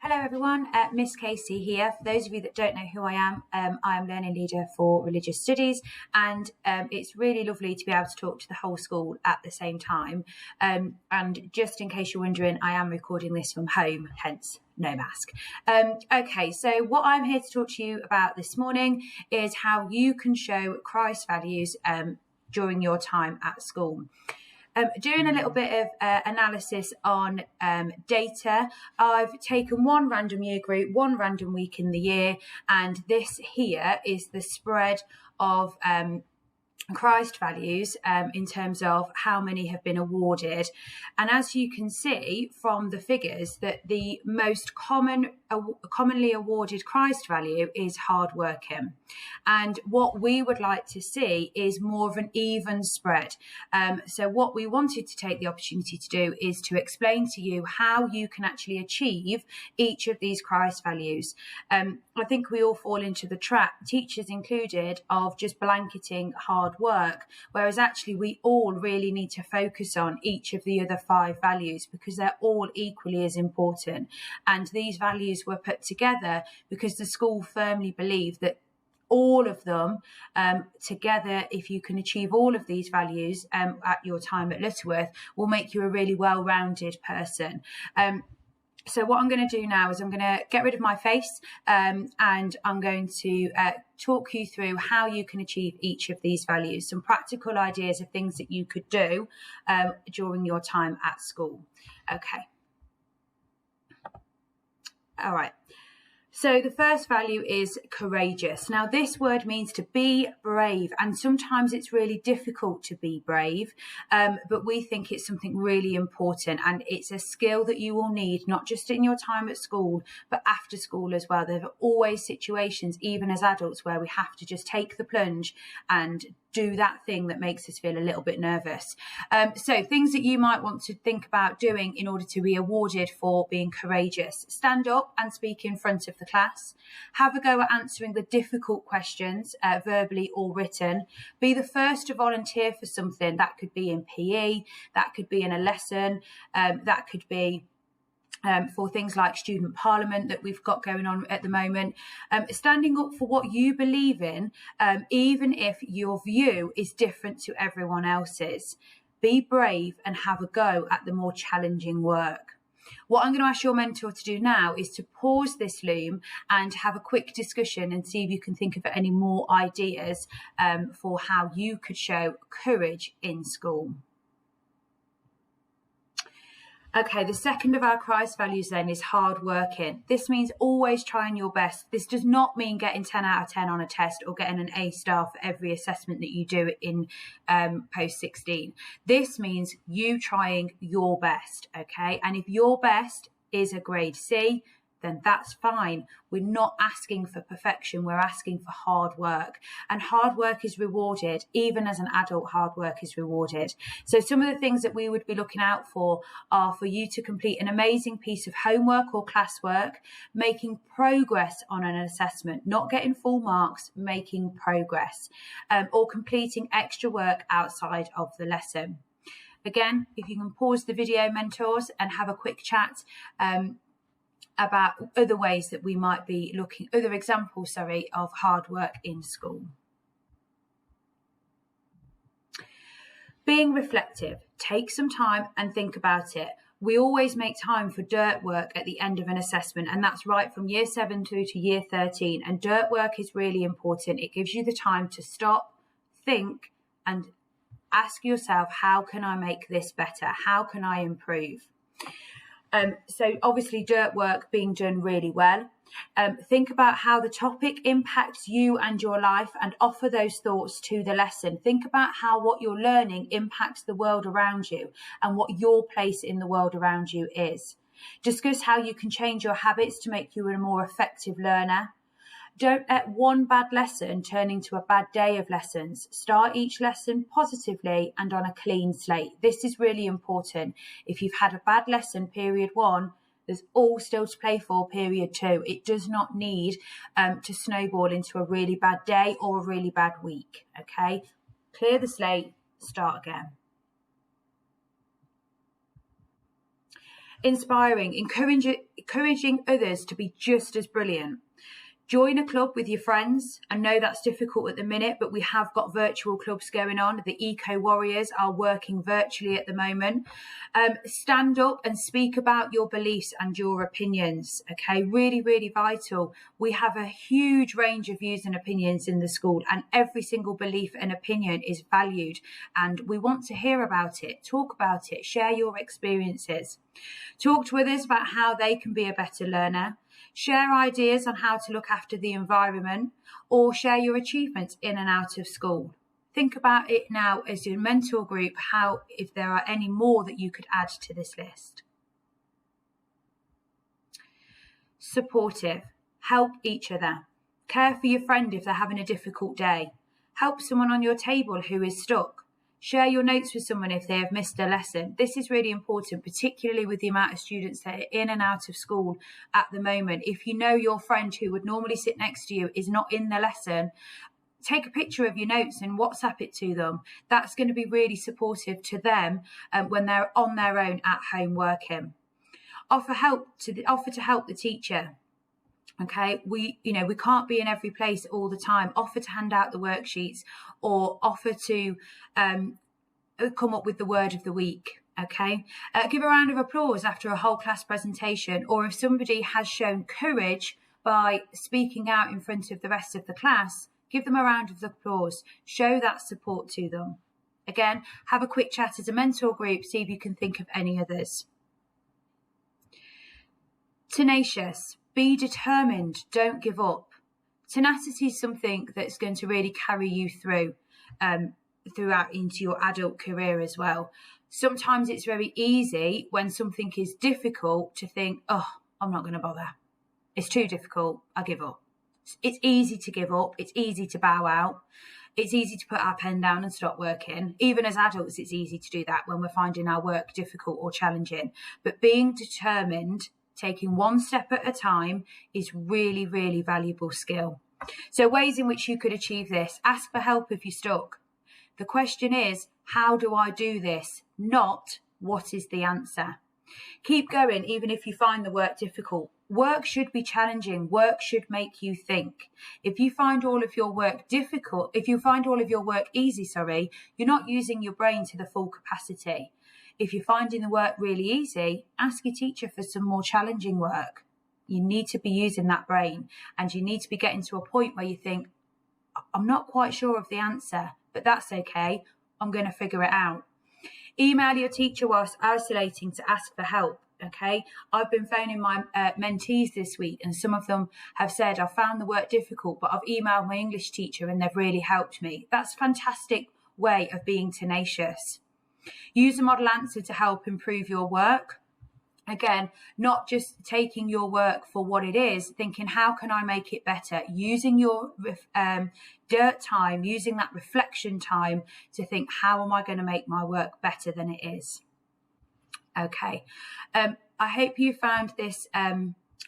Hello everyone, Miss Casey here. For those of you that don't know who I am Learning Leader for Religious Studies, and it's really lovely to be able to talk to the whole school at the same time. And just in case you're wondering, I am recording this from home, hence no mask. Okay, so what I'm here to talk to you about this morning is how you can show Christ values during your time at school. Doing a little bit of analysis on data, I've taken one random year group, one random week in the year, and this here is the spread of Christ values in terms of how many have been awarded. And as you can see from the figures, that the most commonly awarded Christ value is hard working. And what we would like to see is more of an even spread. So what we wanted to take the opportunity to do is to explain to you how you can actually achieve each of these Christ values. I think we all fall into the trap, teachers included, of just blanketing hard work, whereas actually we all really need to focus on each of the other 5 values because they're all equally as important. And these values were put together because the school firmly believed that all of them together, if you can achieve all of these values at your time at Lutterworth, will make you a really well-rounded person. So what I'm going to do now is I'm going to get rid of my face and I'm going to talk you through how you can achieve each of these values, some practical ideas of things that you could do during your time at school. Okay. All right. So the first value is courageous. Now, this word means to be brave, and sometimes it's really difficult to be brave, but we think it's something really important, and it's a skill that you will need, not just in your time at school, but after school as well. There are always situations, even as adults, where we have to just take the plunge and do that thing that makes us feel a little bit nervous. So things that you might want to think about doing in order to be awarded for being courageous: stand up and speak in front of the class, have a go at answering the difficult questions, verbally or written, be the first to volunteer for something. That could be in PE, that could be in a lesson, that could be for things like student parliament that we've got going on at the moment. Standing up for what you believe in, even if your view is different to everyone else's. Be brave and have a go at the more challenging work. What I'm going to ask your mentor to do now is to pause this loom and have a quick discussion and see if you can think of any more ideas for how you could show courage in school. Okay, the second of our Christ values then is hard working. This means always trying your best. This does not mean getting 10 out of 10 on a test or getting an A star for every assessment that you do in post 16. This means you trying your best, okay? And if your best is a grade C, then that's fine. We're not asking for perfection, we're asking for hard work. And hard work is rewarded. Even as an adult, hard work is rewarded. So some of the things that we would be looking out for are for you to complete an amazing piece of homework or classwork, making progress on an assessment, not getting full marks, making progress, or completing extra work outside of the lesson. Again, if you can pause the video, mentors, and have a quick chat about other ways that we might be looking, other examples, of hard work in school. Being reflective. Take some time and think about it. We always make time for dirt work at the end of an assessment, and that's right from year 7 through to year 13. And dirt work is really important. It gives you the time to stop, think, and ask yourself, how can I make this better? How can I improve? So obviously dirt work being done really well. Think about how the topic impacts you and your life and offer those thoughts to the lesson. Think about how what you're learning impacts the world around you and what your place in the world around you is. Discuss how you can change your habits to make you a more effective learner. Don't let one bad lesson turn into a bad day of lessons. Start each lesson positively and on a clean slate. This is really important. If you've had a bad lesson, period 1, there's all still to play for period 2. It does not need to snowball into a really bad day or a really bad week. Okay, clear the slate, start again. Inspiring, encouraging others to be just as brilliant. Join a club with your friends. I know that's difficult at the minute, but we have got virtual clubs going on. The Eco Warriors are working virtually at the moment. Stand up and speak about your beliefs and your opinions. Okay, really, really vital. We have a huge range of views and opinions in the school, and every single belief and opinion is valued. And we want to hear about it, talk about it, share your experiences. Talk to others about how they can be a better learner. Share ideas on how to look after the environment, or share your achievements in and out of school. Think about it now as your mentor group, how, if there are any more that you could add to this list. Supportive. Help each other. Care for your friend if they're having a difficult day. Help someone on your table who is stuck. Share your notes with someone if they have missed a lesson. This is really important, particularly with the amount of students that are in and out of school at the moment. If you know your friend who would normally sit next to you is not in the lesson, take a picture of your notes and WhatsApp it to them. That's going to be really supportive to them when they're on their own at home working. Offer to help the teacher. Okay, we can't be in every place all the time. Offer to hand out the worksheets, or offer to come up with the word of the week. Okay, give a round of applause after a whole class presentation, or if somebody has shown courage by speaking out in front of the rest of the class, give them a round of applause. Show that support to them. Again, have a quick chat as a mentor group, see if you can think of any others. Tenacious. Be determined, don't give up. Tenacity is something that's going to really carry you through throughout into your adult career as well. Sometimes it's very easy when something is difficult to think, oh, I'm not going to bother. It's too difficult, I give up. It's easy to give up. It's easy to bow out. It's easy to put our pen down and stop working. Even as adults, it's easy to do that when we're finding our work difficult or challenging. But being determined, taking one step at a time, is really, really valuable skill. So ways in which you could achieve this: ask for help if you're stuck. The question is, how do I do this? Not what is the answer. Keep going even if you find the work difficult. Work should be challenging. Work should make you think. If you find all of your work difficult, if you find all of your work easy, you're not using your brain to the full capacity. If you're finding the work really easy, ask your teacher for some more challenging work. You need to be using that brain, and you need to be getting to a point where you think, I'm not quite sure of the answer, but that's okay. I'm going to figure it out. Email your teacher whilst isolating to ask for help. Okay, I've been phoning my mentees this week, and some of them have said, I found the work difficult, but I've emailed my English teacher and they've really helped me. That's a fantastic way of being tenacious. Use a model answer to help improve your work. Again, not just taking your work for what it is, thinking, how can I make it better? Using your dirt time, using that reflection time to think, how am I going to make my work better than it is? Okay, I hope you found this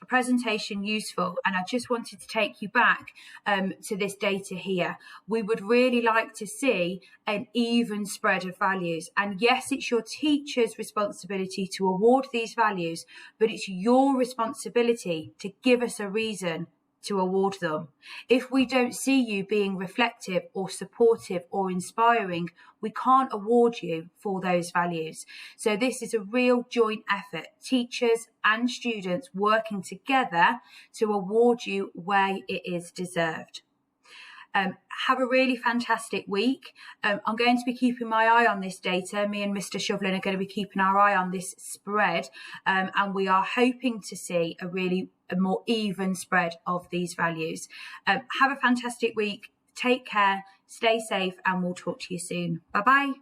presentation useful, and I just wanted to take you back to this data here. We would really like to see an even spread of values, and yes, it's your teacher's responsibility to award these values, but it's your responsibility to give us a reason to award them. If we don't see you being reflective or supportive or inspiring, we can't award you for those values. So this is a real joint effort, teachers and students working together to award you where it is deserved. Have a really fantastic week. I'm going to be keeping my eye on this data. Me and Mr. Shovelin are going to be keeping our eye on this spread, and we are hoping to see a more even spread of these values. Have a fantastic week. Take care, stay safe, and we'll talk to you soon. Bye-bye.